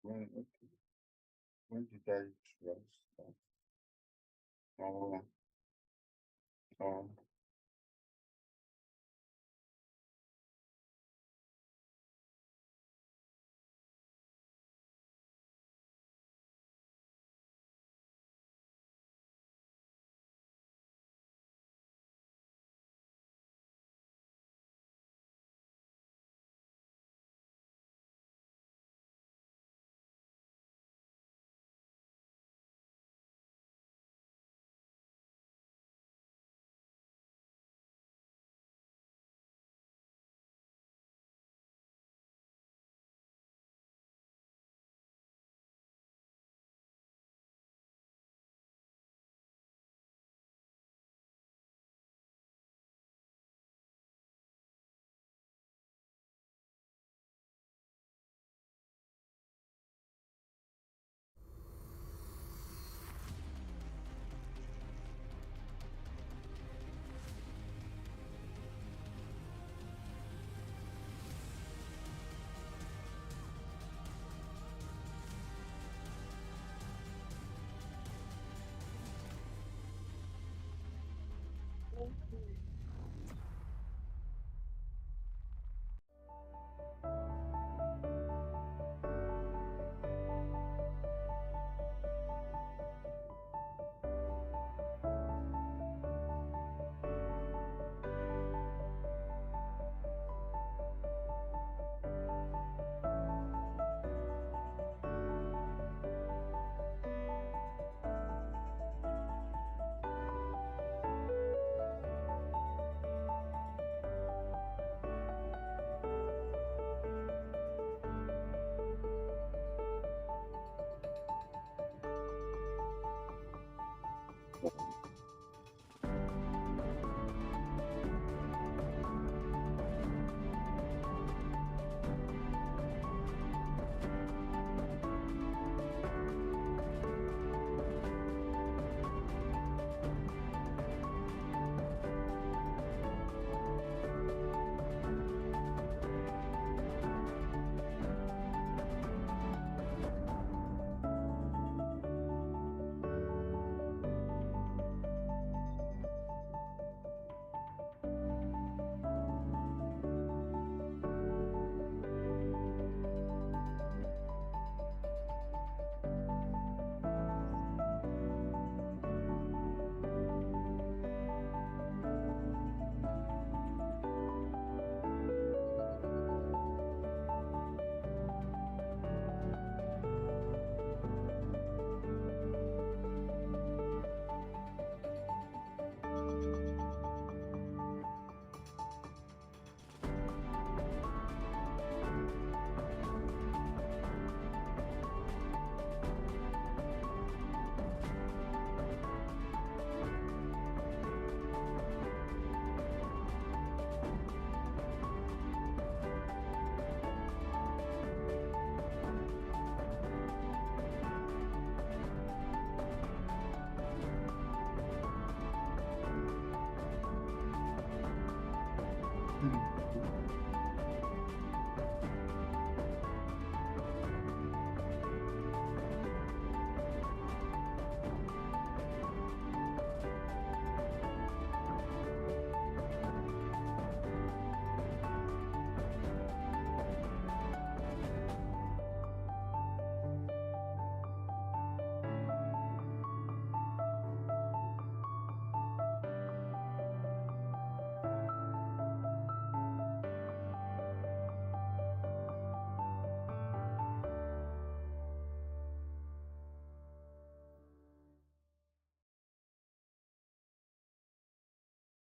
Okay. When did I trust? Oh, oh,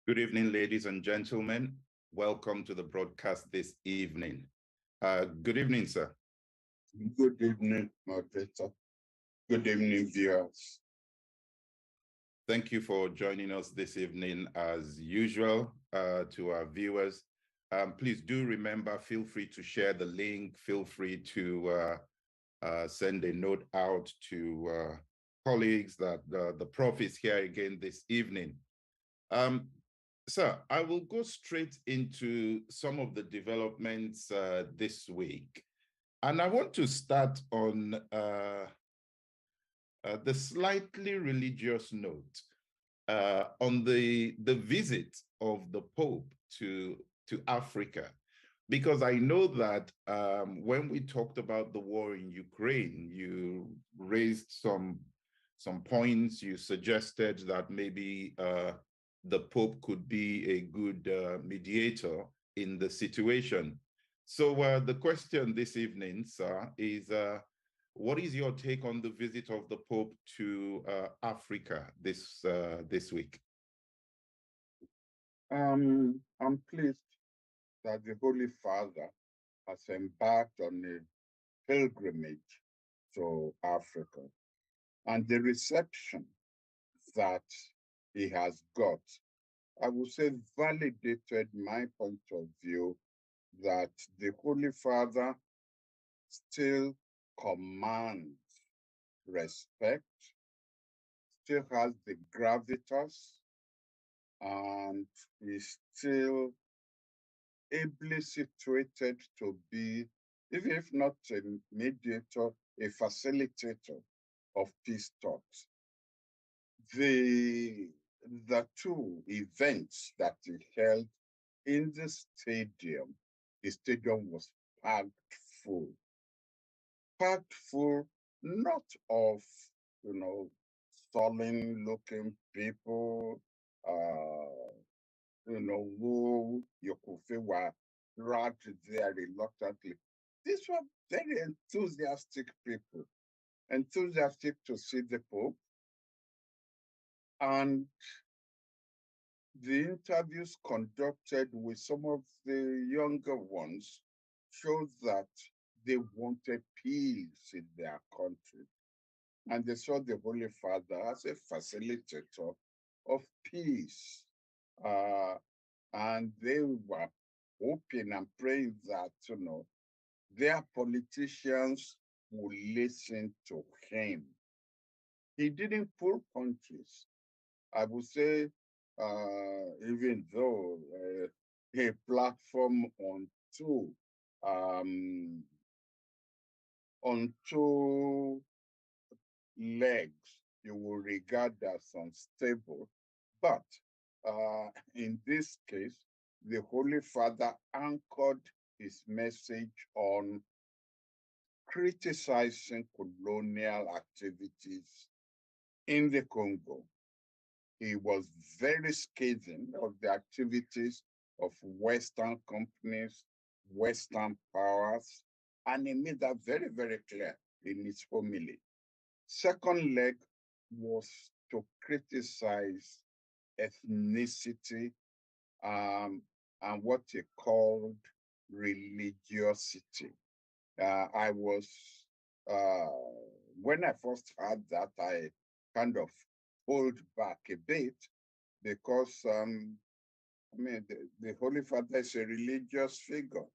Good evening, ladies and gentlemen. Welcome to the broadcast this evening. Good evening, sir. good evening, moderator. Good evening, viewers. Thank you for joining us this evening as usual. To our viewers, please do remember, feel free to share the link, feel free to send a note out to colleagues that the Prof is here again this evening. Sir, I will go straight into some of the developments this week. And I want to start on the slightly religious note on the visit of the Pope to Africa, because I know that when we talked about the war in Ukraine, you raised some points. You suggested that maybe the Pope could be a good mediator in the situation. So the question this evening, sir, is what is your take on the visit of the Pope to Africa this week? I'm pleased that the Holy Father has embarked on a pilgrimage to Africa, and the reception that he has got, I would say, validated my point of view that the Holy Father still commands respect, still has the gravitas, and is still ably situated to be, even if not a mediator, a facilitator of peace talks. The two events that he held in the stadium was packed full. Packed full, not of, sullen looking people, who you could feel were dragged there reluctantly. These were very enthusiastic people, enthusiastic to see the Pope. And the interviews conducted with some of the younger ones showed that they wanted peace in their country. And they saw the Holy Father as a facilitator of peace. And they were hoping and praying that, their politicians would listen to him. He didn't pull punches. I would say, even though a platform um, on two legs, you will regard as unstable. But in this case, the Holy Father anchored his message on criticizing colonial activities in the Congo. He was very scathing of the activities of Western companies, Western powers, and he made that very, very clear in his homily. Second leg was to criticize ethnicity and what he called religiosity. I was, when I first heard that, I kind of pulled back a bit because, the Holy Father is a religious figure.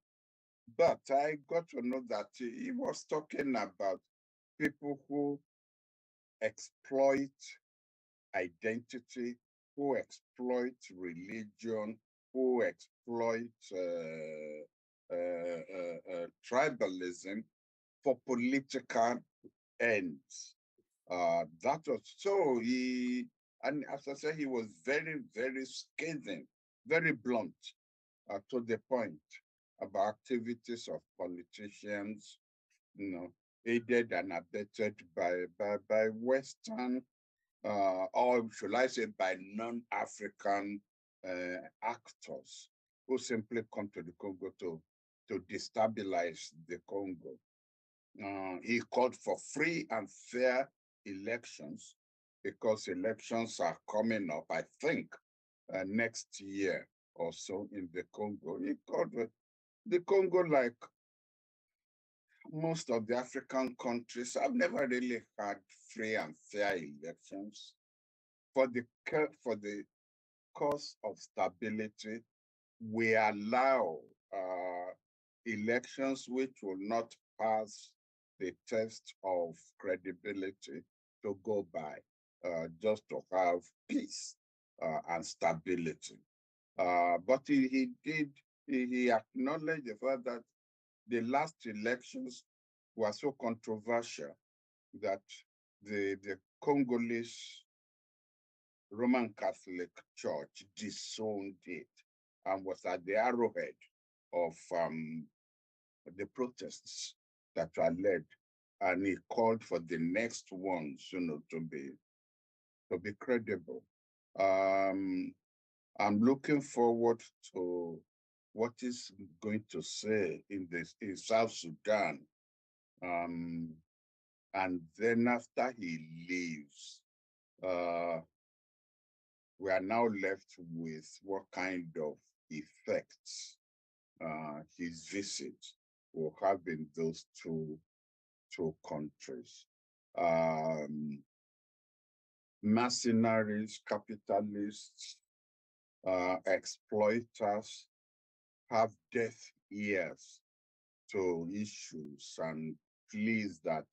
But I got to know that he was talking about people who exploit identity, who exploit religion, who exploit tribalism for political ends. That was so and as I said, he was very, very scathing, very blunt, to the point about activities of politicians, aided and abetted by Western, or should I say by non-African actors who simply come to the Congo to destabilize the Congo. He called for free and fair elections because elections are coming up, I think, next year or so in the Congo. He called the Congo, like most of the African countries, have never really had free and fair elections. For the cause of stability, we allow elections which will not pass the test of credibility to go by, just to have peace and stability. But he acknowledged the fact that the last elections was so controversial that the Congolese Roman Catholic Church disowned it and was at the arrowhead of the protests that were led. And he called for the next ones, to be credible. I'm looking forward to what is going to say in South Sudan. And then after he leaves, we are now left with what kind of effects his visit will have in those two countries. Mercenaries, capitalists, exploiters have deaf ears to issues and pleas that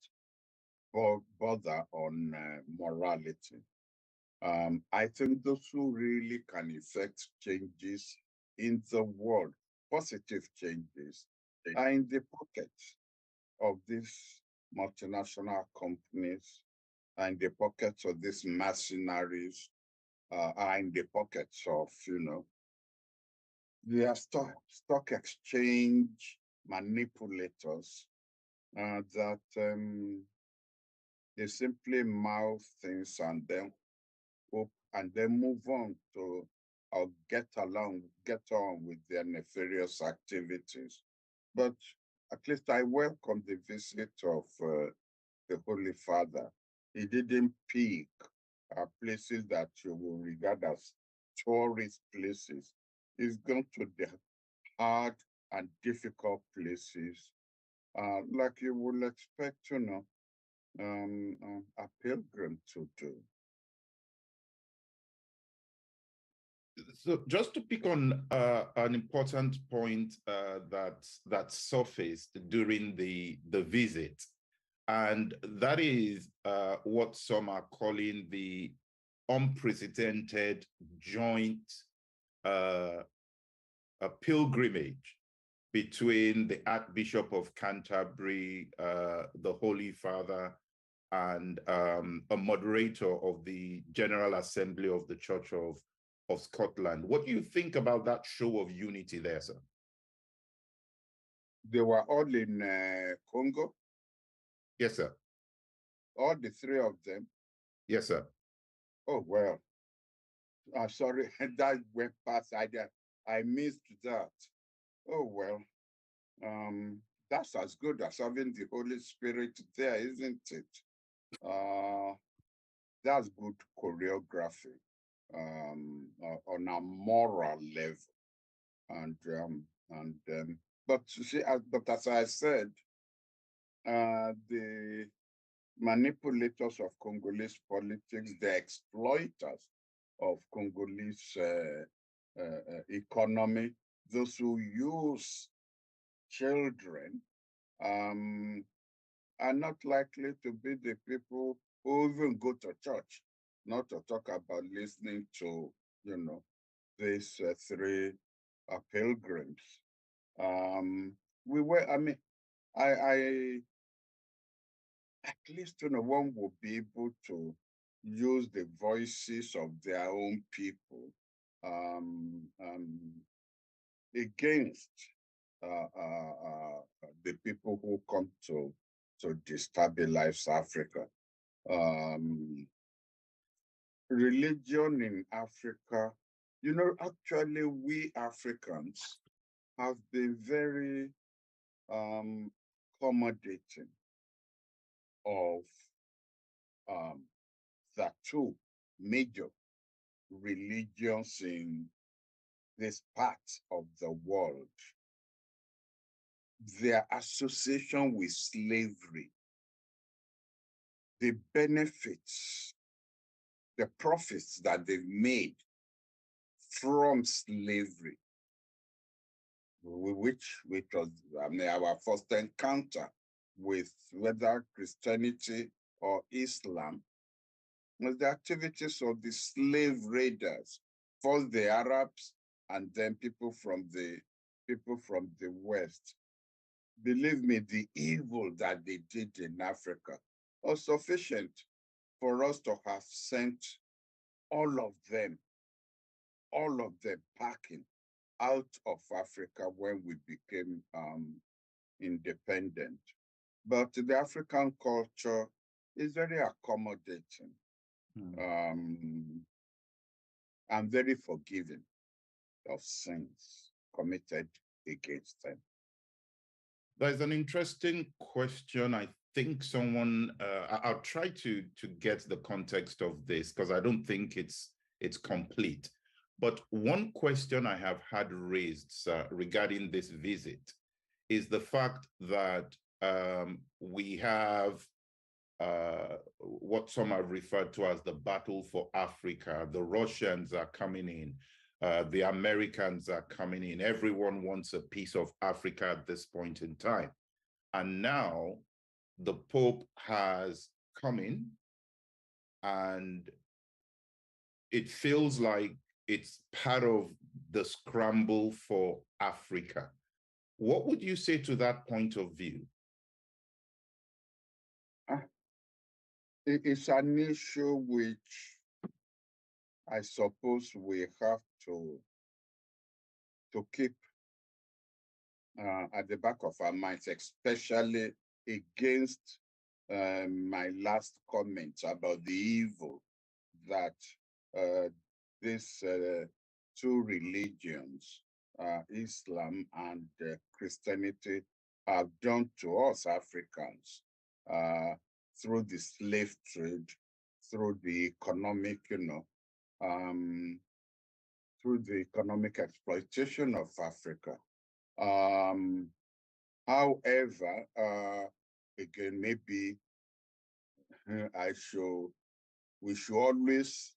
bother on morality. I think those who really can effect changes in the world, positive changes, are in the pockets of these multinational companies, are in the pockets of these mercenaries, are in the pockets of, their stock exchange manipulators that they simply mouth things and then hope and then move on to or get on with their nefarious activities. But at least I welcome the visit of the Holy Father. He didn't pick places that you will regard as tourist places. He's gone to the hard and difficult places, like you would expect, a pilgrim to do. So just to pick on an important point that surfaced during the visit, and that is what some are calling the unprecedented joint a pilgrimage between the Archbishop of Canterbury, the Holy Father, and a moderator of the General Assembly of the Church of Scotland. What do you think about that show of unity there, sir? They were all in Congo? Yes, sir. All the three of them? Yes, sir. Oh, well, sorry, that went past. I missed that. Oh, well, that's as good as having the Holy Spirit there, isn't it? That's good choreography on a moral level. But you see, but as I said, the manipulators of Congolese politics, the exploiters of Congolese economy, those who use children, are not likely to be the people who even go to church, not to talk about listening to, these three pilgrims. I at least, one will be able to use the voices of their own people against the people who come to destabilize Africa. Religion in Africa, actually we Africans have been very accommodating of the two major religions in this part of the world. Their association with slavery, the benefits, the profits that they've made from slavery, which was our first encounter with whether Christianity or Islam, was the activities of the slave raiders, first the Arabs and then people from the West. believe me, the evil that they did in Africa was sufficient for us to have sent all of them, packing out of Africa when we became independent. But the African culture is very accommodating and very forgiving of sins committed against them. There's an interesting question. I think someone, I'll try to get the context of this because I don't think it's complete. But one question I have had raised regarding this visit is the fact that we have what some have referred to as the battle for Africa. The Russians are coming in. The Americans are coming in. Everyone wants a piece of Africa at this point in time. And now the Pope has come in, and it feels like it's part of the scramble for Africa. What would you say to that point of view? It's an issue which I suppose we have to keep at the back of our minds, especially against my last comment about the evil that these two religions, Islam and Christianity, have done to us Africans through the slave trade, through the economic, through the economic exploitation of Africa. However, again, maybe we should always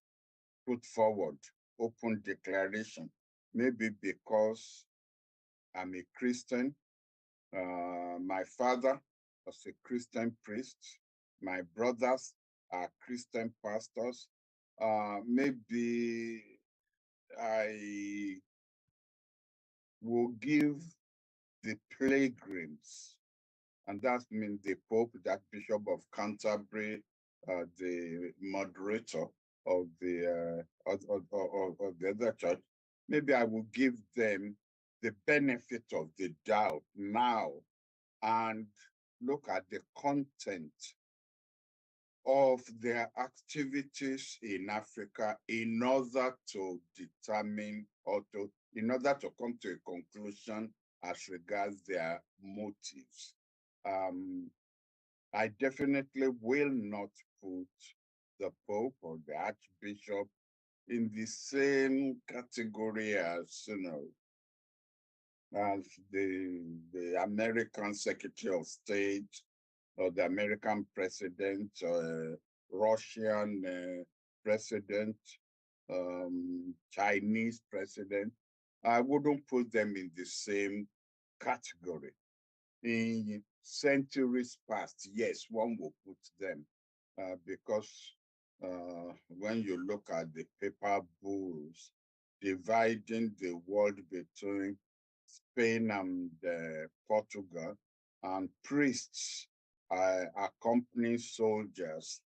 put forward open declaration, maybe because I'm a Christian. My father was a Christian priest. My brothers are Christian pastors. Maybe I will give the pilgrims, and that means the Pope, that Bishop of Canterbury, the moderator of the other church, maybe I will give them the benefit of the doubt now and look at the content of their activities in Africa in order to determine in order to come to a conclusion as regards their motives. I definitely will not put the Pope or the Archbishop in the same category as, as the American Secretary of State or the American president, Russian president, Chinese president. I wouldn't put them in the same category. In centuries past, yes, one will put them because when you look at the papal bulls dividing the world between Spain and Portugal, and priests accompanying soldiers,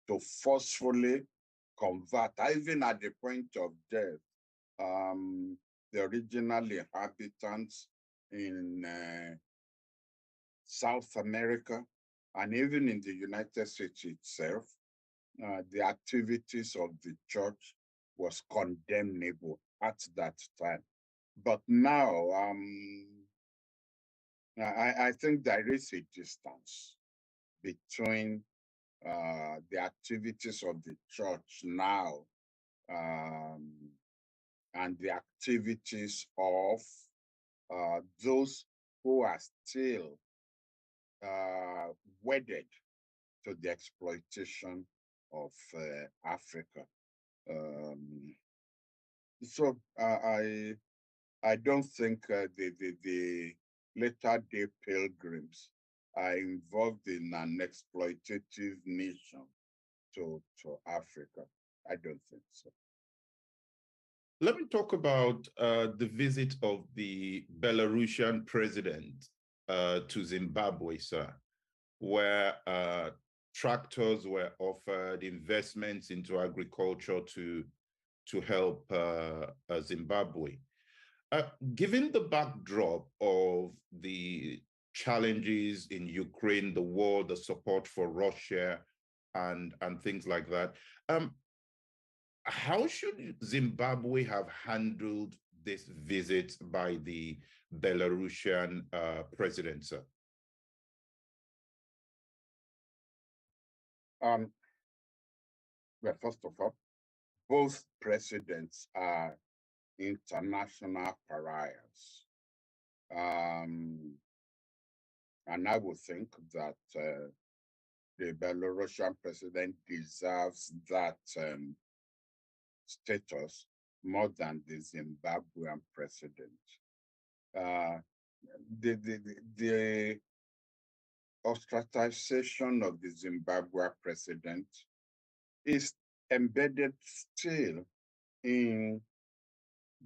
to forcefully convert, even at the point of death, the original inhabitants in South America and even in the United States itself, the activities of the church was condemnable at that time. But now, I think there is a distance between the activities of the church now and the activities of those who are still wedded to the exploitation of Africa. So I don't think the latter day pilgrims are involved in an exploitative mission to Africa. I don't think so. Let me talk about the visit of the Belarusian president to Zimbabwe, sir, where tractors were offered, investments into agriculture to help Zimbabwe. Given the backdrop of the challenges in Ukraine, the war, the support for Russia, and things like that, how should Zimbabwe have handled this visit by the Belarusian president, sir? Well, first of all, both presidents are international pariahs. And I would think that the Belarusian president deserves that status more than the Zimbabwean president. The ostracization of the Zimbabwe president is embedded still in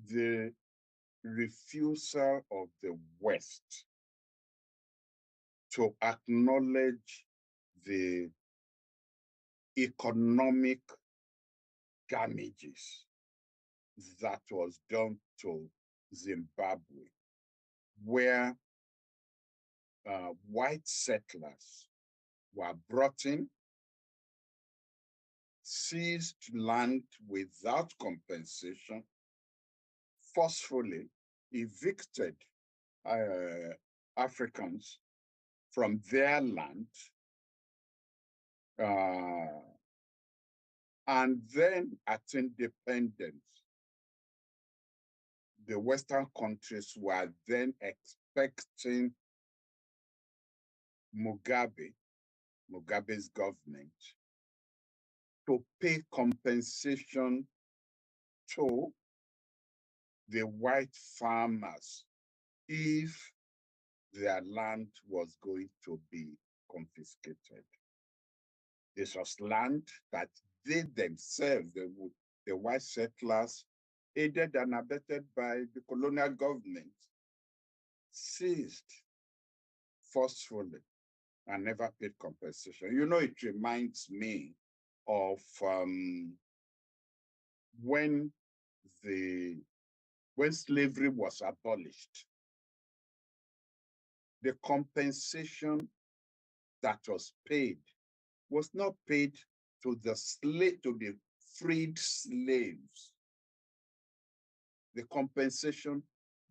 the refusal of the West to acknowledge the economic damages that was done to Zimbabwe, where white settlers were brought in, seized land without compensation, forcefully evicted Africans from their land, and then at independence, the Western countries were then expecting Mugabe's government, to pay compensation to the white farmers if their land was going to be confiscated. This was land that they themselves, the white settlers, aided and abetted by the colonial government, seized forcefully and never paid compensation. You know, it reminds me of when slavery was abolished. The compensation that was paid was not paid to the freed slaves. The compensation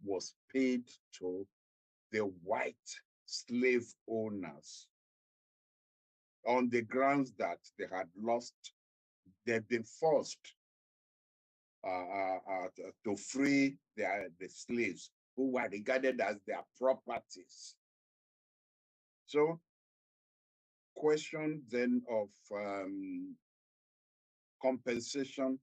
was paid to the white slave owners on the grounds that they've been forced to free the slaves who were regarded as their properties. So, question then of compensation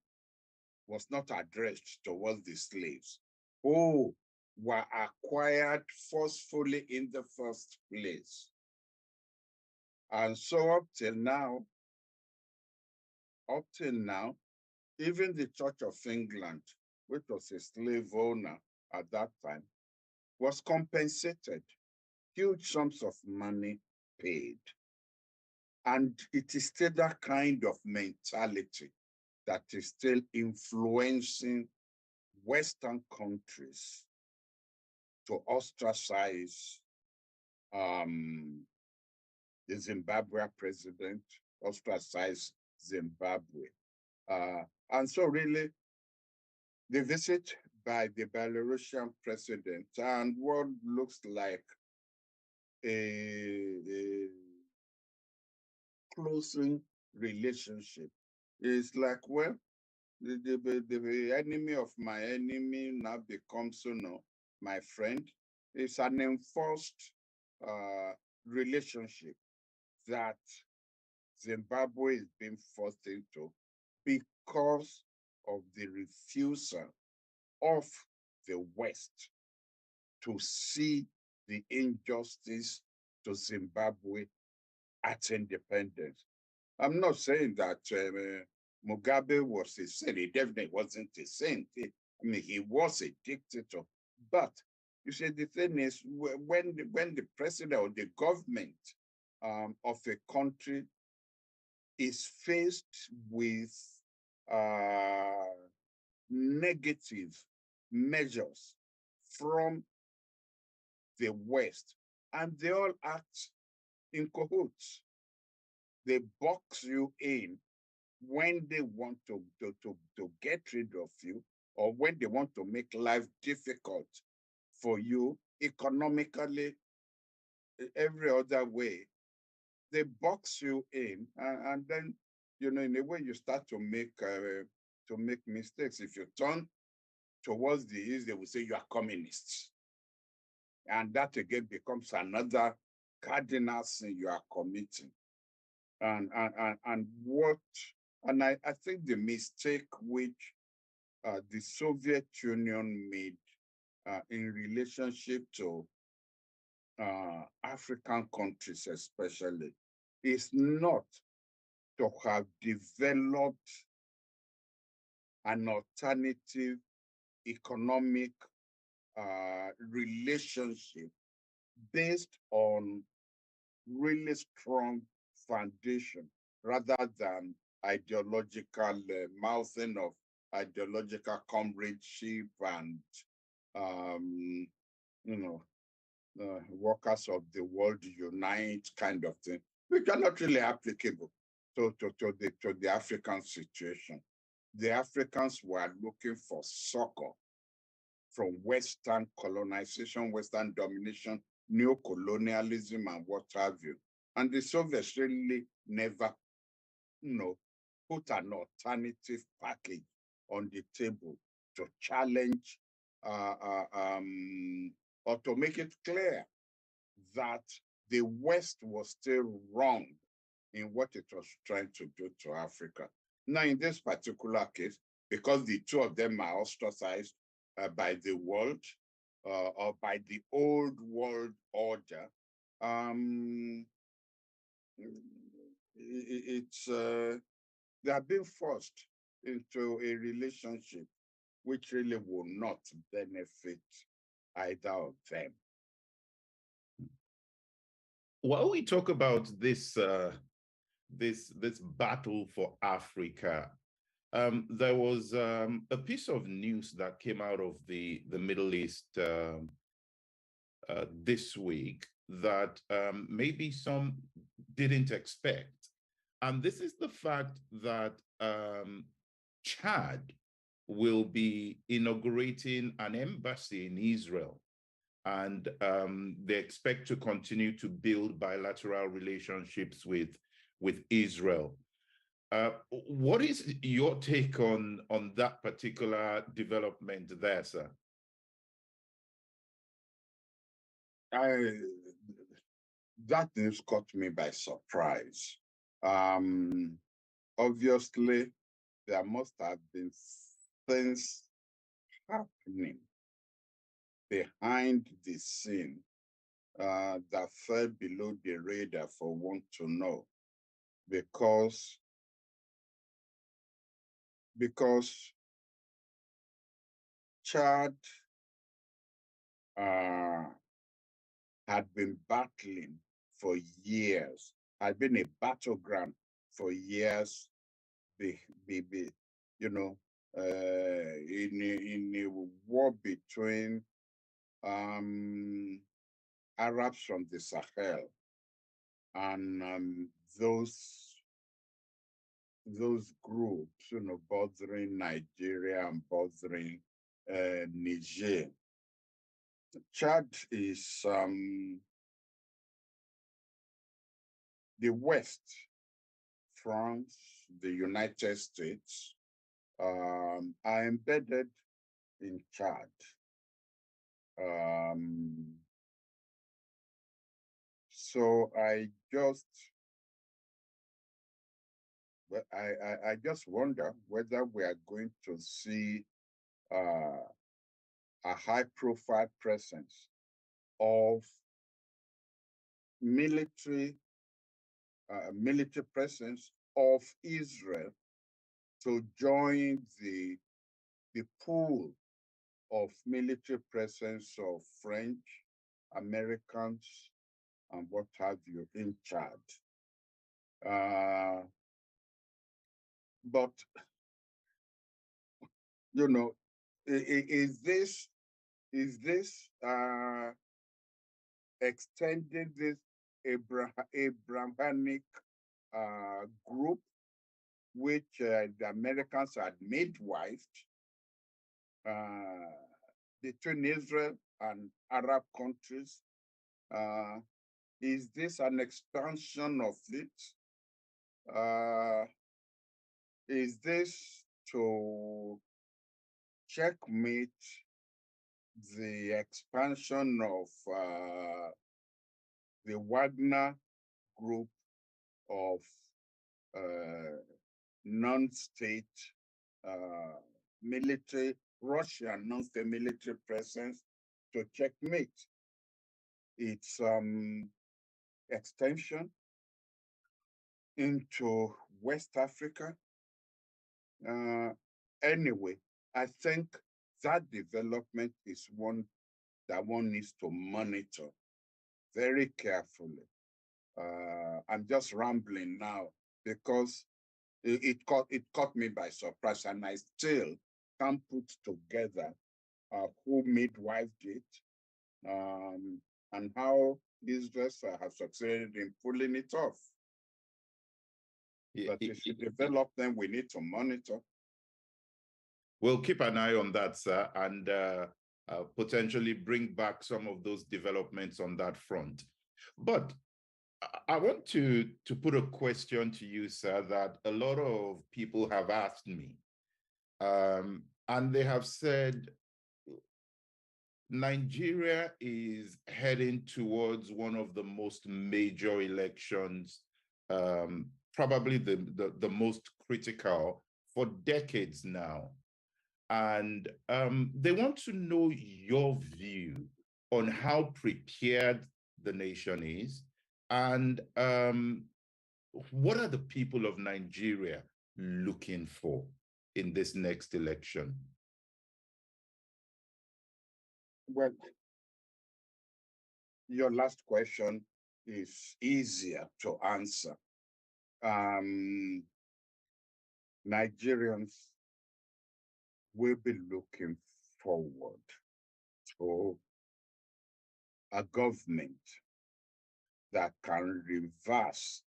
was not addressed towards the slaves who were acquired forcefully in the first place. And so up till now, even the Church of England, which was a slave owner at that time, was compensated, huge sums of money paid. And it is still that kind of mentality that is still influencing Western countries to ostracize the Zimbabwe president, ostracize Zimbabwe. And so really, the visit by the Belarusian president and what looks like a closing relationship is like, well, the enemy of my enemy now becomes, my friend. It's an enforced relationship that Zimbabwe is being forced into because of the refusal of the West to see the injustice to Zimbabwe at independence. I'm not saying that Mugabe was a saint. He definitely wasn't a saint. I mean, he was a dictator. But you see, the thing is, when the president or the government of a country is faced with uh, negative measures from the West, and they all act in cahoots. They box you in when they want to get rid of you, or when they want to make life difficult for you economically, every other way. They box you in, and then, in a way, you start to make mistakes. If you turn towards the east, they will say you are communists, and that again becomes another cardinal sin you are committing. And I think the mistake which the Soviet Union made in relationship to African countries, especially, is not to have developed an alternative economic relationship based on really strong foundation, rather than ideological mouthing of ideological comradeship and um, you know workers of the world unite kind of thing, which are not really applicable to the African situation. The Africans were looking for succor from Western colonization, Western domination, neo-colonialism, and what have you. And the Soviets really never, put an alternative package on the table to challenge or to make it clear that the West was still wrong in what it was trying to do to Africa. Now, in this particular case, because the two of them are ostracized by the world or by the old world order, it's they are being forced into a relationship which really will not benefit either of them. While we talk about this battle for Africa, there was a piece of news that came out of the Middle East this week that maybe some didn't expect. And this is the fact that Chad will be inaugurating an embassy in Israel. And they expect to continue to build bilateral relationships with Israel. What is your take on that particular development there, sir? That news caught me by surprise. Obviously, there must have been things happening behind the scene that fell below the radar for one to know, because Chad had been battling for years, had been a battleground for years, in a war between Arabs from the Sahel and those groups, bothering Nigeria and bothering Niger. Chad is the West, France, the United States, are embedded in Chad. So I just wonder whether we are going to see a high-profile presence of military presence of Israel to join the pool of military presence of French, Americans, and what have you in Chad. But, you know, is this extending this Abrahamic group, which the Americans had midwifed between Israel and Arab countries? Is this an expansion of it? Is this to checkmate the expansion of the Wagner group of non-state military, Russian non-state military presence to checkmate its extension into West Africa? Anyway, I think that development is one that one needs to monitor very carefully. I'm just rambling now because it caught me by surprise, and I still can't put together who midwifed it and how Israel have succeeded in pulling it off. But it's a development we need to monitor. We'll keep an eye on that, sir, and potentially bring back some of those developments on that front. But I want to put a question to you, sir, that a lot of people have asked me. And they have said, Nigeria is heading towards one of the most major elections, probably the most critical for decades now. And they want to know your view on how prepared the nation is, and what are the people of Nigeria looking for in this next election? Well, your last question is easier to answer. Nigerians will be looking forward to a government that can reverse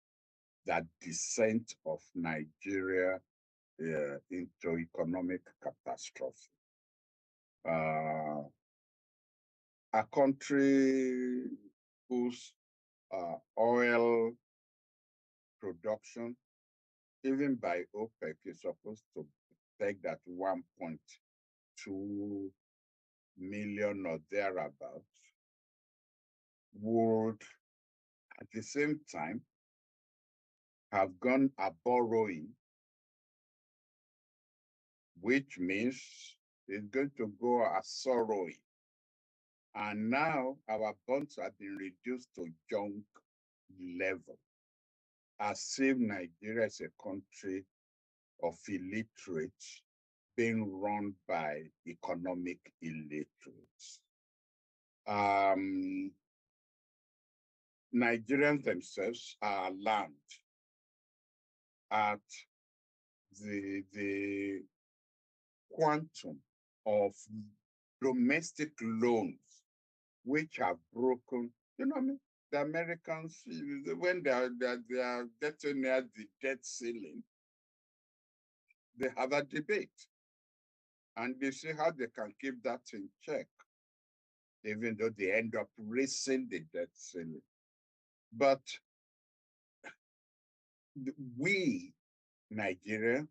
that descent of Nigeria into economic catastrophe. A country whose oil production, even by OPEC, is supposed to take that 1.2 million or thereabouts, would at the same time have gone a borrowing, which means it's going to go a sorrowing. And now our bonds have been reduced to junk level, as if Nigeria is a country of illiterates being run by economic illiterates. Nigerians themselves are alarmed at the quantum of domestic loans which have broken. You know what I mean? The Americans, when they are getting near the debt ceiling, they have a debate, and they see how they can keep that in check, even though they end up raising the debt ceiling. But we, Nigeria,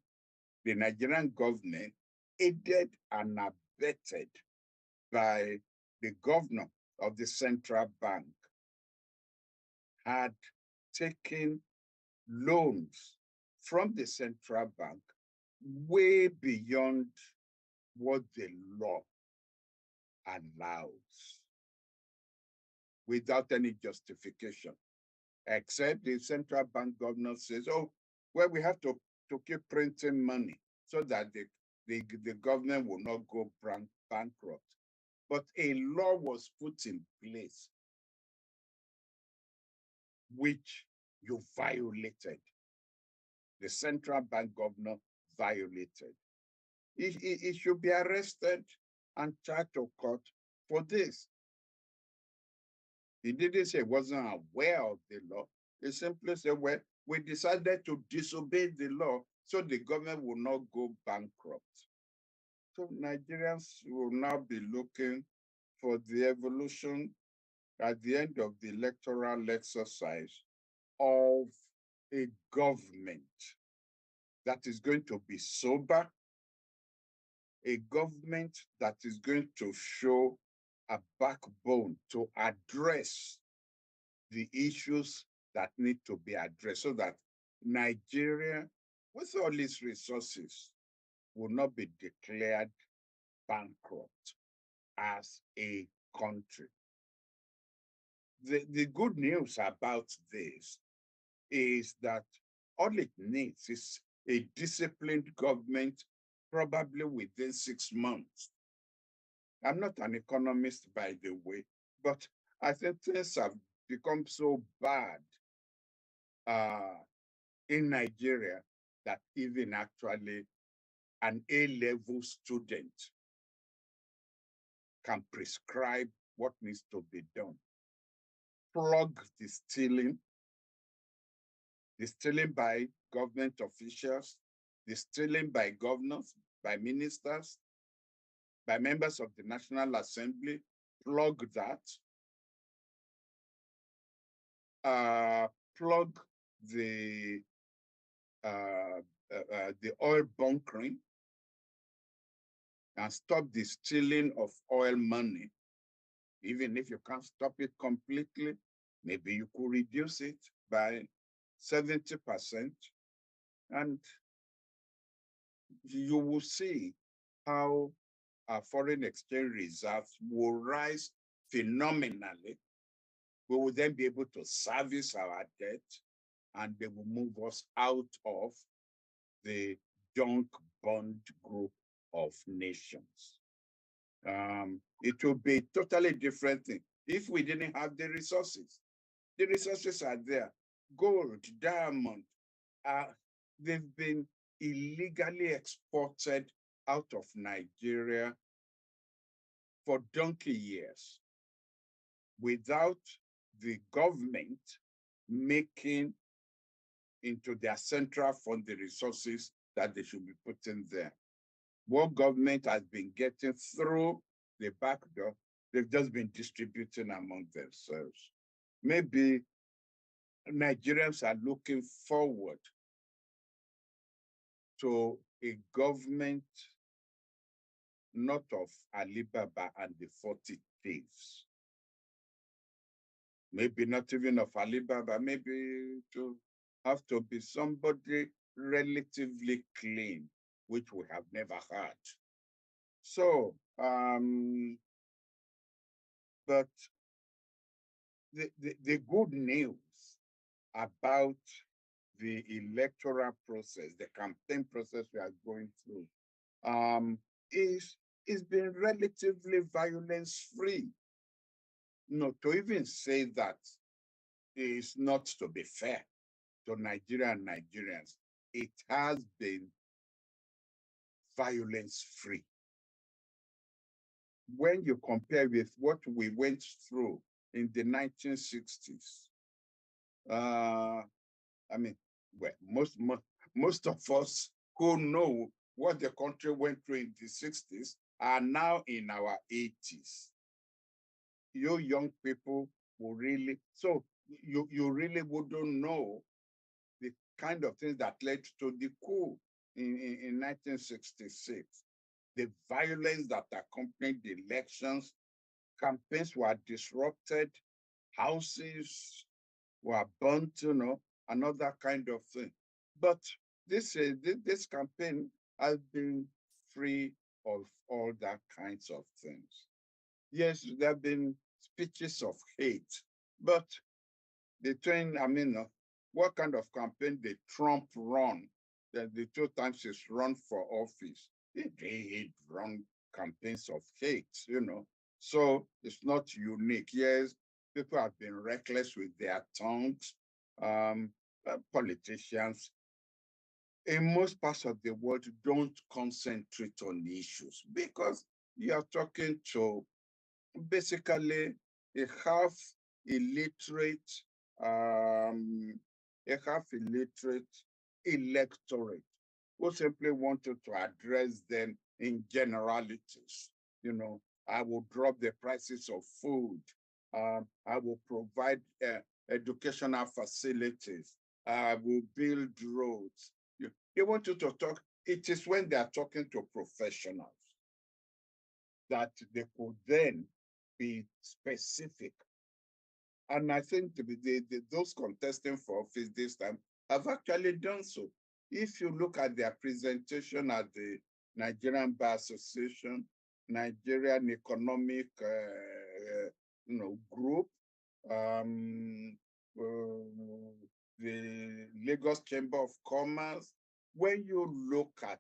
the Nigerian government, aided and abetted by the governor of the central bank, had taken loans from the central bank way beyond what the law allows, without any justification, except the central bank governor says, oh, well, we have to keep printing money so that the government will not go bankrupt. But a law was put in place which you violated. The central bank governor violated. He should be arrested and charged to court for this. He didn't say he wasn't aware of the law. He simply said, well, we decided to disobey the law so the government will not go bankrupt. So Nigerians will now be looking for the evolution at the end of the electoral exercise of a government that is going to be sober, a government that is going to show a backbone to address the issues that need to be addressed so that Nigeria, with all its resources, will not be declared bankrupt as a country. The good news about this is that all it needs is a disciplined government, probably within 6 months. I'm not an economist, by the way, but I think things have become so bad in Nigeria that even actually an A-level student can prescribe what needs to be done. Plug the stealing by government officials, the stealing by governors, by ministers, by members of the National Assembly, plug that. Plug the oil bunkering and stop the stealing of oil money. Even if you can't stop it completely, maybe you could reduce it by 70%, and you will see how our foreign exchange reserves will rise phenomenally. We will then be able to service our debt, and they will move us out of the junk bond group of nations. It will be a totally different thing if we didn't have the resources. The resources are there. Gold, diamond, they've been illegally exported out of Nigeria for donkey years without the government making into their central fund the resources that they should be putting there. What government has been getting through the back door, they've just been distributing among themselves. Maybe Nigerians are looking forward to a government not of Alibaba and the 40 thieves. Maybe not even of Alibaba, maybe to have to be somebody relatively clean, which we have never had. So, but the good news about the electoral process, the campaign process we are going through, is it's been relatively violence-free. No, to even say that is not to be fair to Nigeria and Nigerians. It has been violence-free. When you compare with what we went through in the 1960s, I mean, well, most of us who know what the country went through in the 60s are now in our 80s. You young people will really, so you really wouldn't know the kind of things that led to the coup in 1966. The violence that accompanied the elections, campaigns were disrupted, houses were burnt, another kind of thing. But this campaign has been free of all that kinds of things. Yes, there have been speeches of hate, but what kind of campaign did Trump run? The 2 times he's run for office. He run campaigns of hate, So it's not unique. Yes, people have been reckless with their tongues. Politicians in most parts of the world don't concentrate on issues because you are talking to basically a half illiterate, um, electorate who simply wanted to address them in generalities. I will drop the prices of food. I will provide educational facilities. I will build roads. They want you to talk. It is when they are talking to professionals that they could then be specific. And I think those contesting for office this time have actually done so. If you look at their presentation at the Nigerian Bar Association, Nigerian Economic Group, the Lagos Chamber of Commerce, when you look at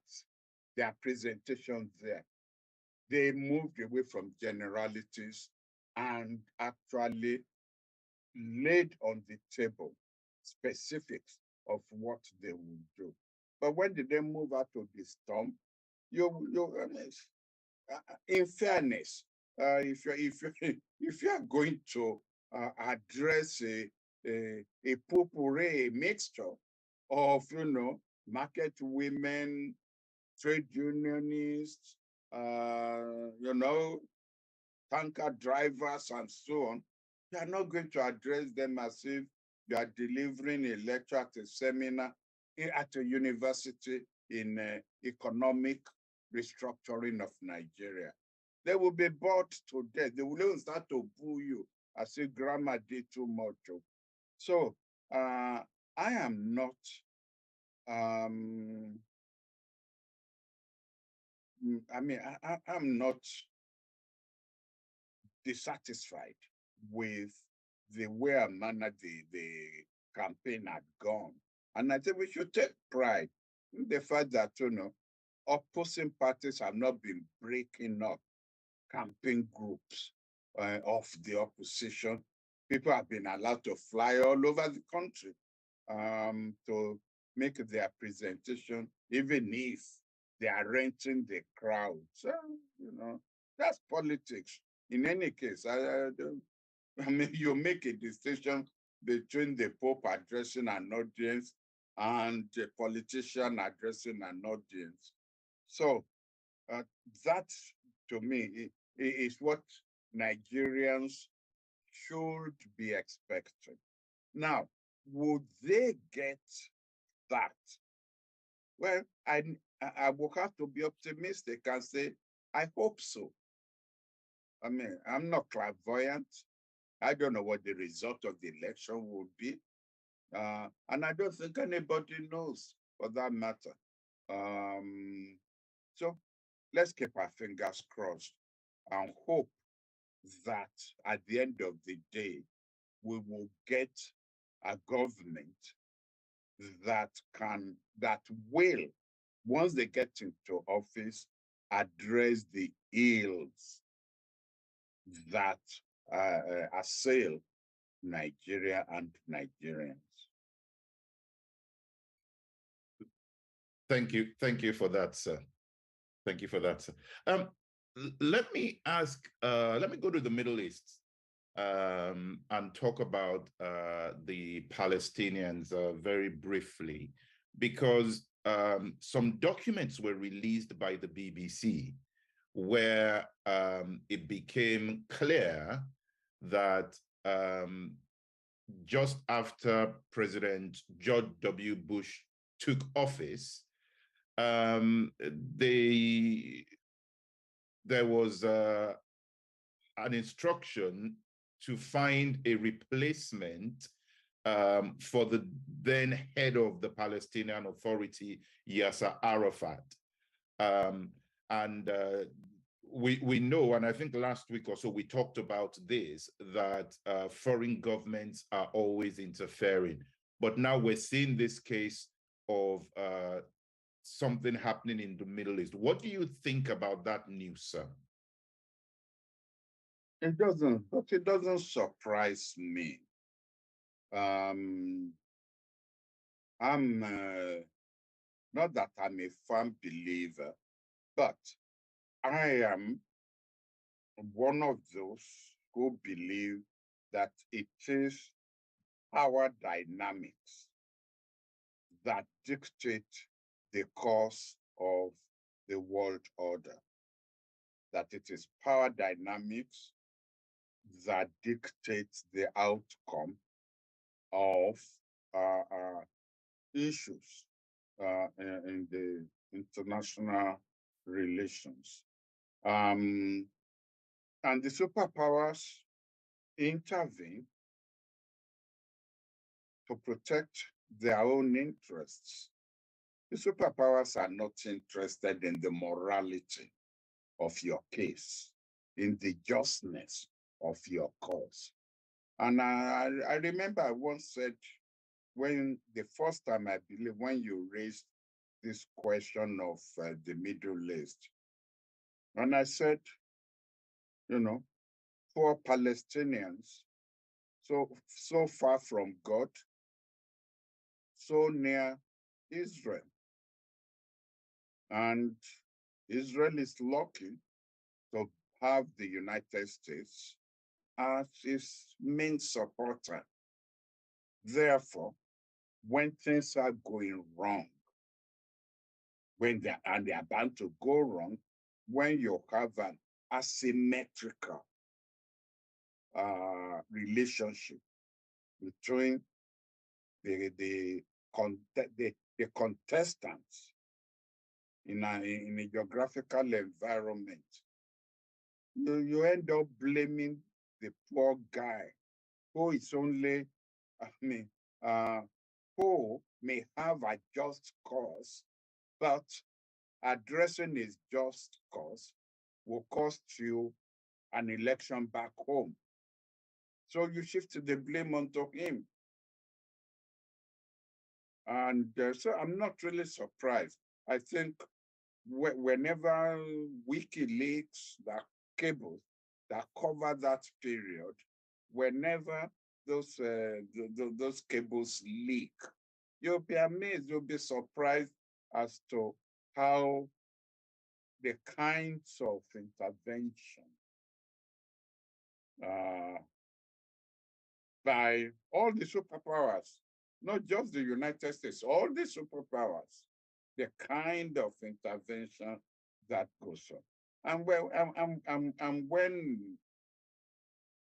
their presentation there, they moved away from generalities and actually laid on the table specifics of what they will do. But when did they move out of the storm? In fairness, if you are going to address a potpourri, a mixture of market women, trade unionists, tanker drivers, and so on, you are not going to address them as if you are delivering a lecture at a seminar at a university in economic restructuring of Nigeria. They will be bored to death. They will even start to boo you as if grammar did too much. So I am not I'm not dissatisfied with the way and manner the campaign had gone. And I think we should take pride in the fact that, opposing parties have not been breaking up campaign groups of the opposition. People have been allowed to fly all over the country to make their presentation, even if they are renting the crowd. So, that's politics. In any case, I mean, you make a distinction between the Pope addressing an audience and the politician addressing an audience. So that, to me, is what Nigerians should be expecting. Now, would they get that? Well, I will have to be optimistic and say, I hope so. I mean, I'm not clairvoyant. I don't know what the result of the election will be. And I don't think anybody knows for that matter. So let's keep our fingers crossed and hope that at the end of the day, we will get a government that will, once they get into office, address the ills that assail Nigeria and Nigerians. Thank you for that, sir. Thank you for that, sir. Let me go to the Middle East and talk about the Palestinians very briefly, because some documents were released by the BBC where it became clear that just after President George W. Bush took office, there was an instruction to find a replacement for the then head of the Palestinian Authority, Yasser Arafat. We know, and I think last week or so we talked about this, that foreign governments are always interfering. But now we're seeing this case of something happening in the Middle East. What do you think about that news, sir? It doesn't surprise me. I'm not that I'm a firm believer, but I am one of those who believe that it is power dynamics that dictate the course of the world order, that it is power dynamics that dictates the outcome of issues in the international relations. And the superpowers intervene to protect their own interests. The superpowers are not interested in the morality of your case, in the justness of your cause. And I remember I once said, when the first time, I believe, when you raised this question of the Middle East, and I said, you know, poor Palestinians, so far from God, so near Israel. And Israel is lucky to have the United States as its main supporter. Therefore, when things are going wrong, when they are bound to go wrong, when you have an asymmetrical relationship between the contestants in a geographical environment, you end up blaming the poor guy who is only, who may have a just cause, but addressing his just cause will cost you an election back home. So you shift the blame onto him. And so I'm not really surprised. I think whenever WikiLeaks, the cables that cover that period, whenever those cables leak, you'll be amazed, you'll be surprised as to how the kinds of intervention by all the superpowers, not just the United States, all the superpowers, the kind of intervention that goes on. And when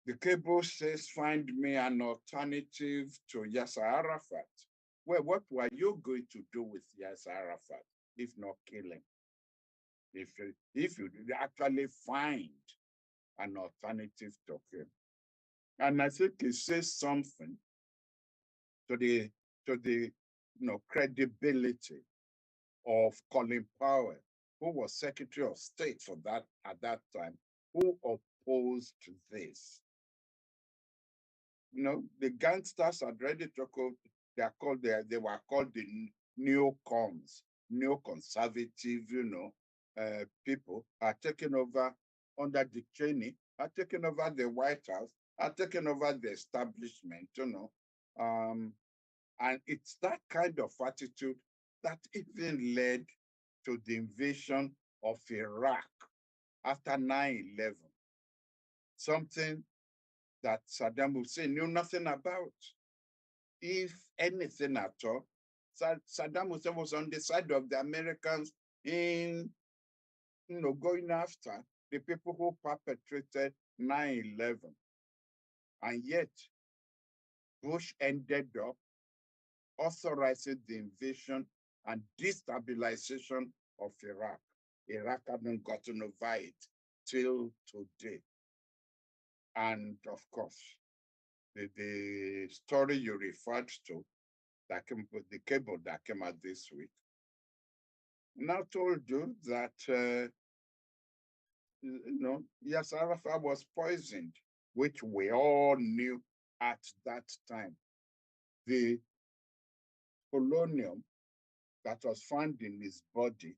the cable says, find me an alternative to Yasser Arafat, well, what were you going to do with Yasser Arafat if not kill him? If you actually find an alternative to him. And I think it says something to the credibility of Colin Powell, who was Secretary of State for that at that time, who opposed this. The gangsters had already took over. They were called the neocons, neoconservative, people are taking over under Dick Cheney, are taking over the White House, are taking over the establishment, and it's that kind of attitude that even led to the invasion of Iraq after 9/11, something that Saddam Hussein knew nothing about. If anything at all, Saddam Hussein was on the side of the Americans in, going after the people who perpetrated 9/11. And yet, Bush ended up authorizing the invasion and destabilization of Iraq. Iraq hadn't gotten over it till today. And of course, the story you referred to, that came with the cable that came out this week, now told you that, Yasser Arafat was poisoned, which we all knew at that time. The polonium that was found in his body,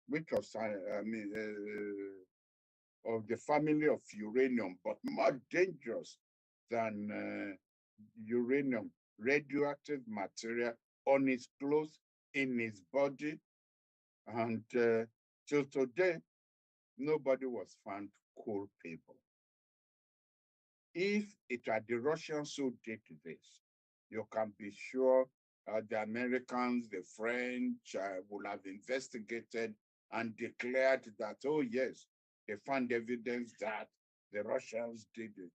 which was, of the family of uranium, but more dangerous than uranium, radioactive material on his clothes, in his body. And till today, nobody was found culpable. If it are the Russians who did this, you can be sure the Americans, the French will have investigated and declared that, oh yes, they found evidence that the Russians did it.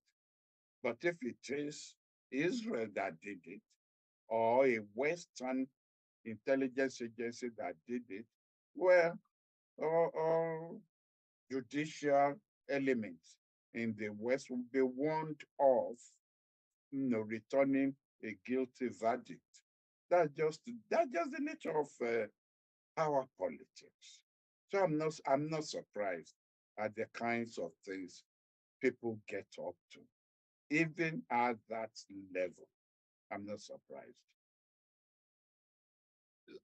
But if it is Israel that did it, or a Western intelligence agency that did it, well, or judicial elements in the West will be warned of, returning a guilty verdict. That's just the nature of power politics. So I'm not surprised at the kinds of things people get up to, even at that level. I'm not surprised.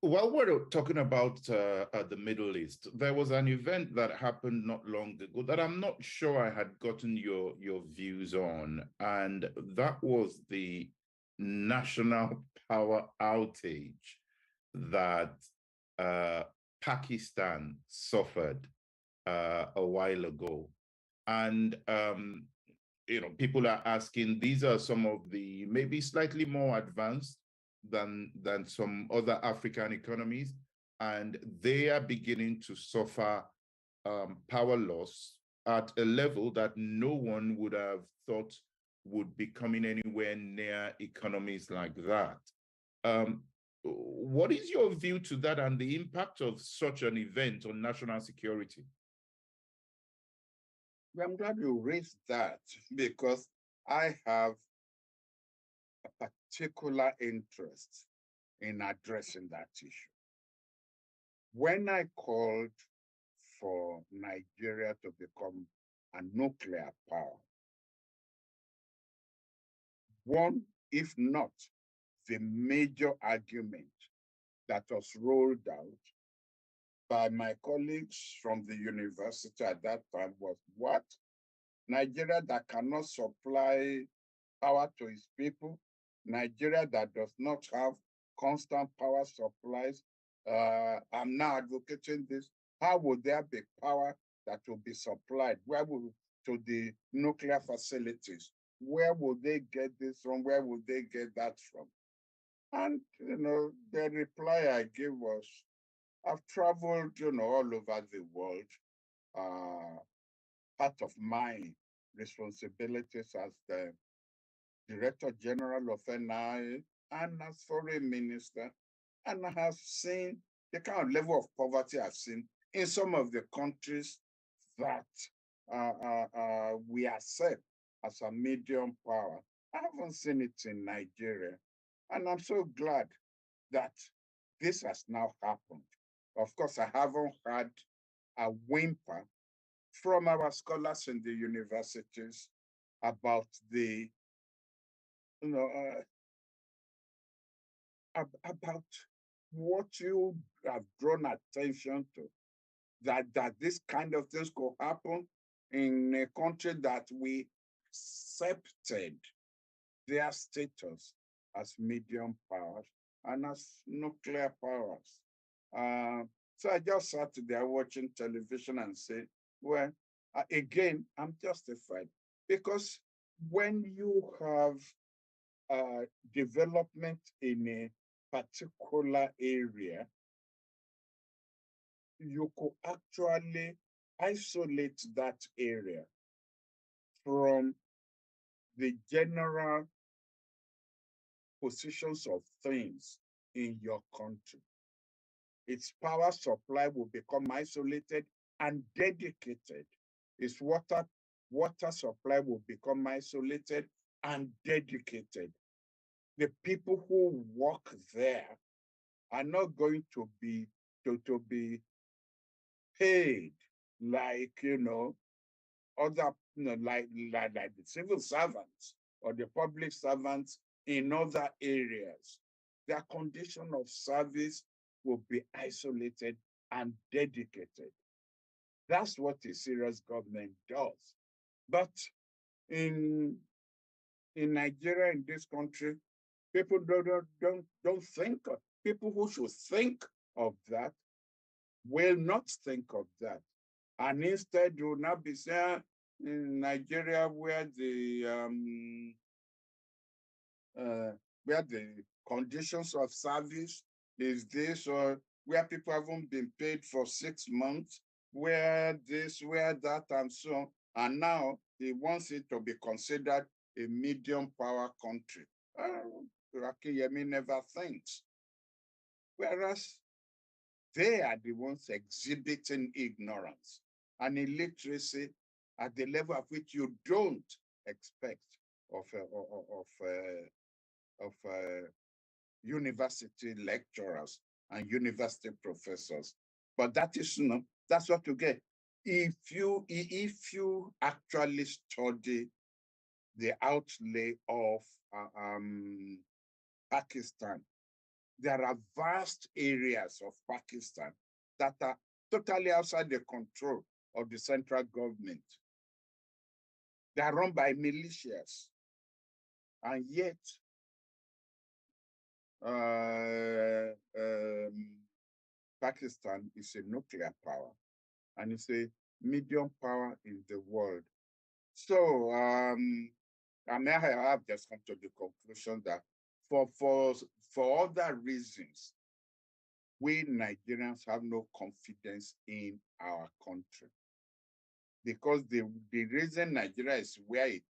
While we're talking about the Middle East, there was an event that happened not long ago that I'm not sure I had gotten your views on, and that was the national power outage that uh, Pakistan suffered a while ago. And people are asking, these are some of the maybe slightly more advanced than some other African economies, and they are beginning to suffer power loss at a level that no one would have thought would be coming anywhere near economies like that. What is your view to that and the impact of such an event on national security? I'm glad you raised that because I have a particular interest in addressing that issue. When I called for Nigeria to become a nuclear power, one, if not the major argument that was rolled out by my colleagues from the university at that time was, what? Nigeria that cannot supply power to its people, Nigeria that does not have constant power supplies. I'm now advocating this. How would there be power that will be supplied? Where will to the nuclear facilities? Where would they get this from? Where would they get that from? And the reply I gave was, I've traveled, all over the world. Part of my responsibilities as the Director General of NI and as Foreign Minister, and I have seen the kind of level of poverty I've seen in some of the countries that we accept as a medium power. I haven't seen it in Nigeria, and I'm so glad that this has now happened. Of course, I haven't had a whimper from our scholars in the universities about the, you know, about what you have drawn attention to, that this kind of things could happen in a country that we accepted their status as medium powers and as nuclear powers. So I just sat there watching television and said, well, again, I'm justified because when you have development in a particular area, you could actually isolate that area from the general positions of things in your country. Its power supply will become isolated and dedicated. Its water supply will become isolated and dedicated. The people who work there are not going to be to be paid like other like the civil servants or the public servants in other areas. their condition of service will be isolated and dedicated. That's what a serious government does. But in Nigeria, in this country, people don't think. People who should think of that will not think of that. And instead, will not be saying in Nigeria where the conditions of service is this, or where people haven't been paid for 6 months, where this, where that, and so on. And now he wants it to be considered a medium power country. Akinyemi never thinks. Whereas they are the ones exhibiting ignorance and illiteracy at the level at which you don't expect of university lecturers and university professors. But that is, that's what you get. If you actually study the outlay of Pakistan, there are vast areas of Pakistan that are totally outside the control of the central government. They are run by militias. And yet, Pakistan is a nuclear power and it's a medium power in the world. So I have just come to the conclusion that for other reasons, we Nigerians have no confidence in our country. Because the reason Nigeria is where it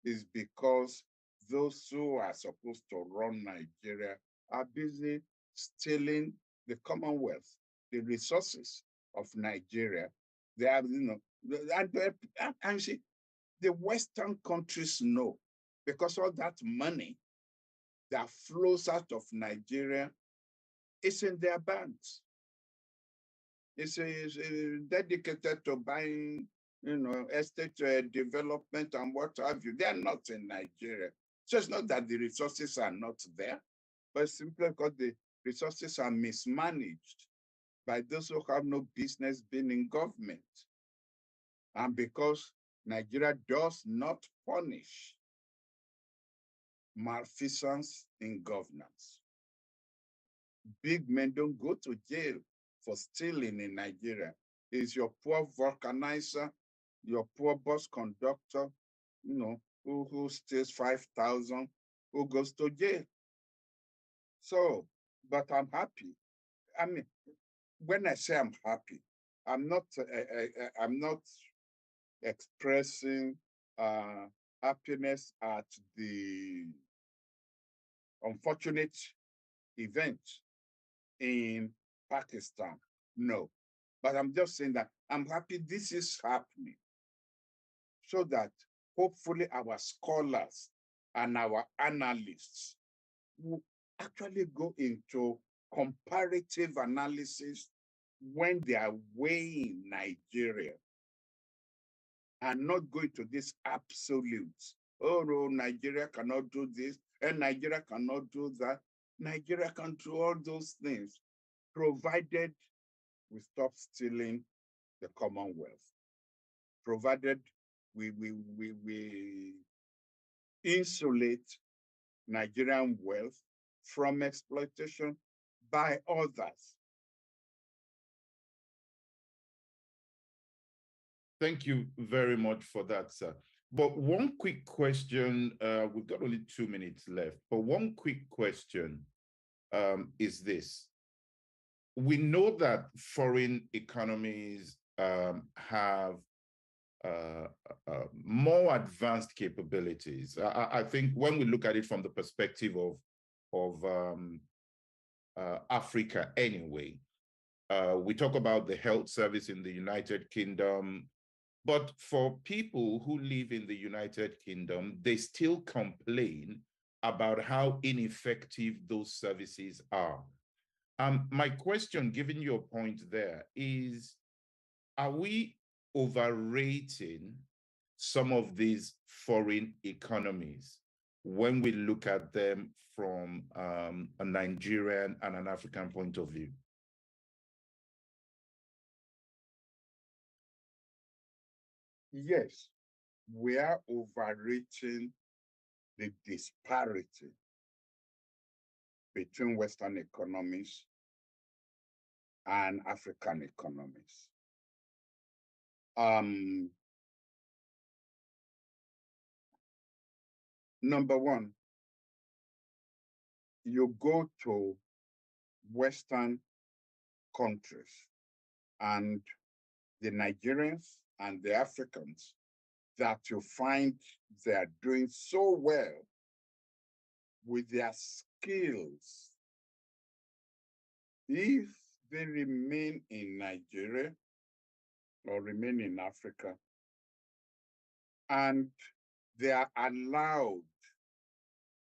is because those who are supposed to run Nigeria are busy stealing the Commonwealth, the resources of Nigeria. They have, and see, the Western countries know, because all that money that flows out of Nigeria is in their banks. It's dedicated to buying, estate development and what have you. They are not in Nigeria. So it's not that the resources are not there, but simply because the resources are mismanaged by those who have no business being in government. And because Nigeria does not punish malfeasance in governance. Big men don't go to jail for stealing in Nigeria. It's your poor vulcanizer, your poor bus conductor, who steals 5,000, who goes to jail. So, but I'm happy. I mean, when I say I'm happy, I'm not expressing happiness at the unfortunate event in Pakistan. No, but I'm just saying that I'm happy this is happening so that hopefully our scholars and our analysts will actually go into comparative analysis when they are weighing Nigeria and not go into this absolutes. Oh, no, Nigeria cannot do this, and Nigeria cannot do that. Nigeria can do all those things, provided we stop stealing the Commonwealth, provided we insulate Nigerian wealth from exploitation by others. Thank you very much for that, sir. But one quick question, we've got only 2 minutes left, but one quick question is this. We know that foreign economies have more advanced capabilities. I think when we look at it from the perspective of Africa anyway, we talk about the health service in the United Kingdom, but for people who live in the United Kingdom, they still complain about how ineffective those services are. My question, given your point there, is, are we overrating some of these foreign economies? when we look at them from a Nigerian and an African point of view? Yes, we are overrating the disparity between Western economies and African economies. Number one, you go to Western countries and the Nigerians and the Africans that you find they are doing so well with their skills. If they remain in Nigeria or remain in Africa and they are allowed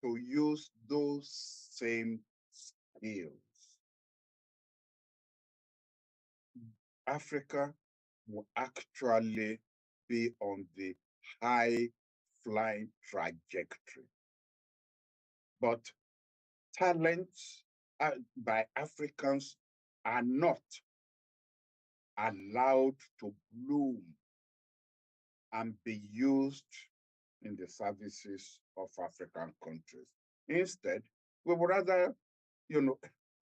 to use those same skills, Africa will actually be on the high flying trajectory. But talents by Africans are not allowed to bloom and be used in the services of African countries. Instead, we would rather,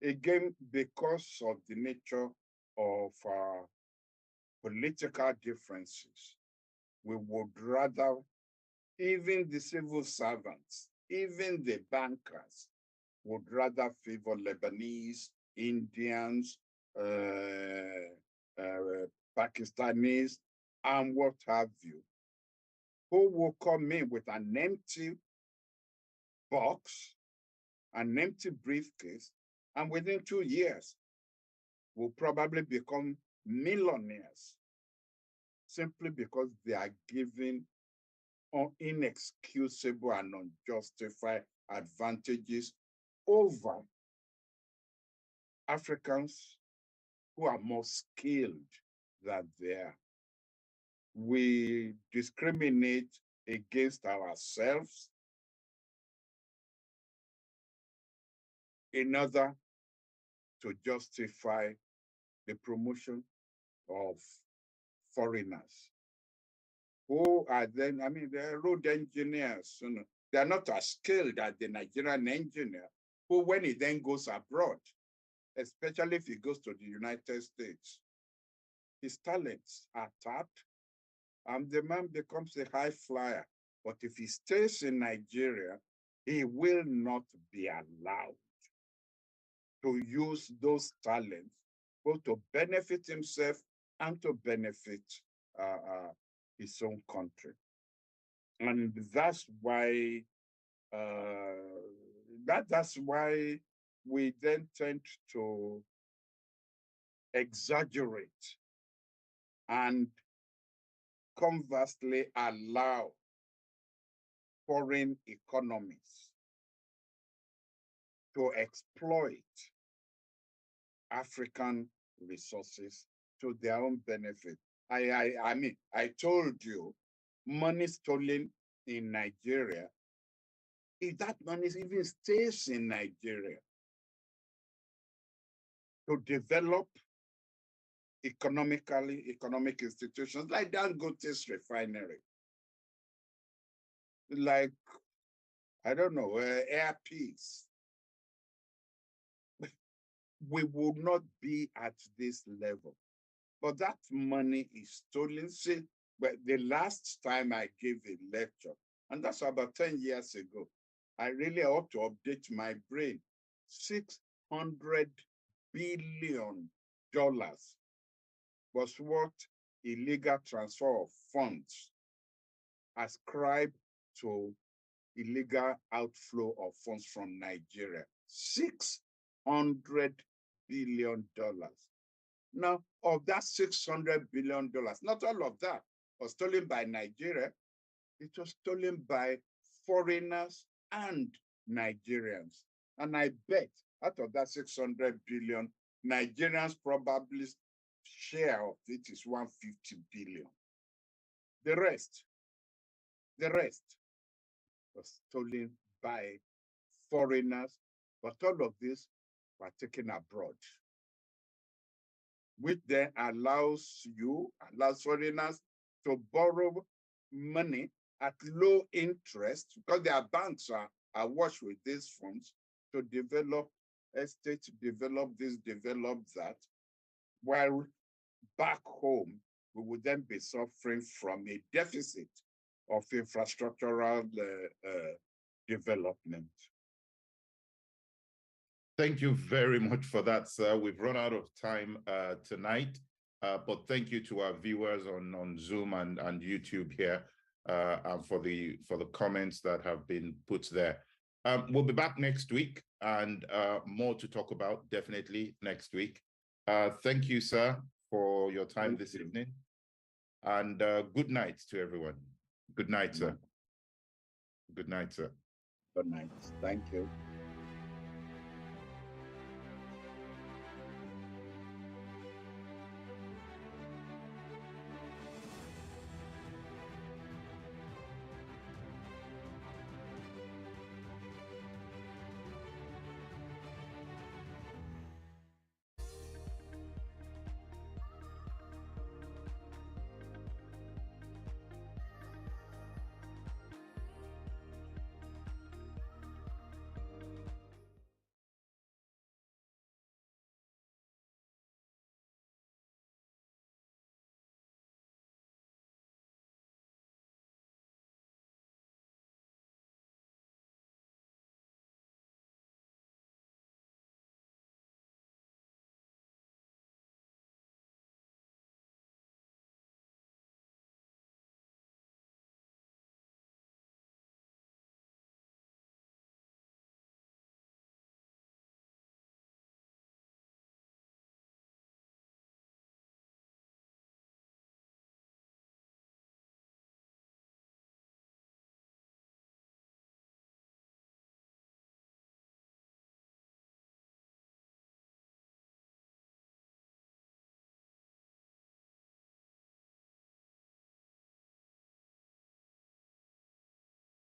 again, because of the nature of political differences, we would rather, even the civil servants, even the bankers, would rather favor Lebanese, Indians, Pakistanis, and what have you, who will come in with an empty box, an empty briefcase, and within 2 years will probably become millionaires simply because they are given inexcusable and unjustified advantages over Africans who are more skilled than they are. We discriminate against ourselves in order to justify the promotion of foreigners who are then, they're road engineers, they're not as skilled as the Nigerian engineer, who when he then goes abroad, especially if he goes to the United States, his talents are tapped and the man becomes a high flyer. But if he stays in Nigeria, he will not be allowed to use those talents both to benefit himself and to benefit his own country. And that's why that's why we then tend to exaggerate and conversely allow foreign economies to exploit African resources to their own benefit. I told you, money stolen in Nigeria, if that money even stays in Nigeria to develop economic institutions like Dangote's refinery, like, I don't know, Air Peace, we would not be at this level. But that money is stolen. See, but the last time I gave a lecture, and that's about 10 years ago, I really ought to update my brain. $600 billion was what illegal transfer of funds ascribed to illegal outflow of funds from Nigeria. $600 billion. Now, of that $600 billion, not all of that was stolen by Nigeria. It was stolen by foreigners and Nigerians. And I bet out of that 600 billion, Nigerians probably share of it is 150 billion. The rest was stolen by foreigners, but all of this were taken abroad, which then allows foreigners to borrow money at low interest because their banks are awash with these funds to develop estate, develop this, develop that, while back home, we would then be suffering from a deficit of infrastructural development. Thank you very much for that, sir. We've run out of time tonight, but thank you to our viewers on Zoom and YouTube here, and for the comments that have been put there. We'll be back next week, and more to talk about definitely next week. Thank you, sir, for your time this evening, and good night to everyone. Good night, sir. Good night, sir. Good night. Thank you.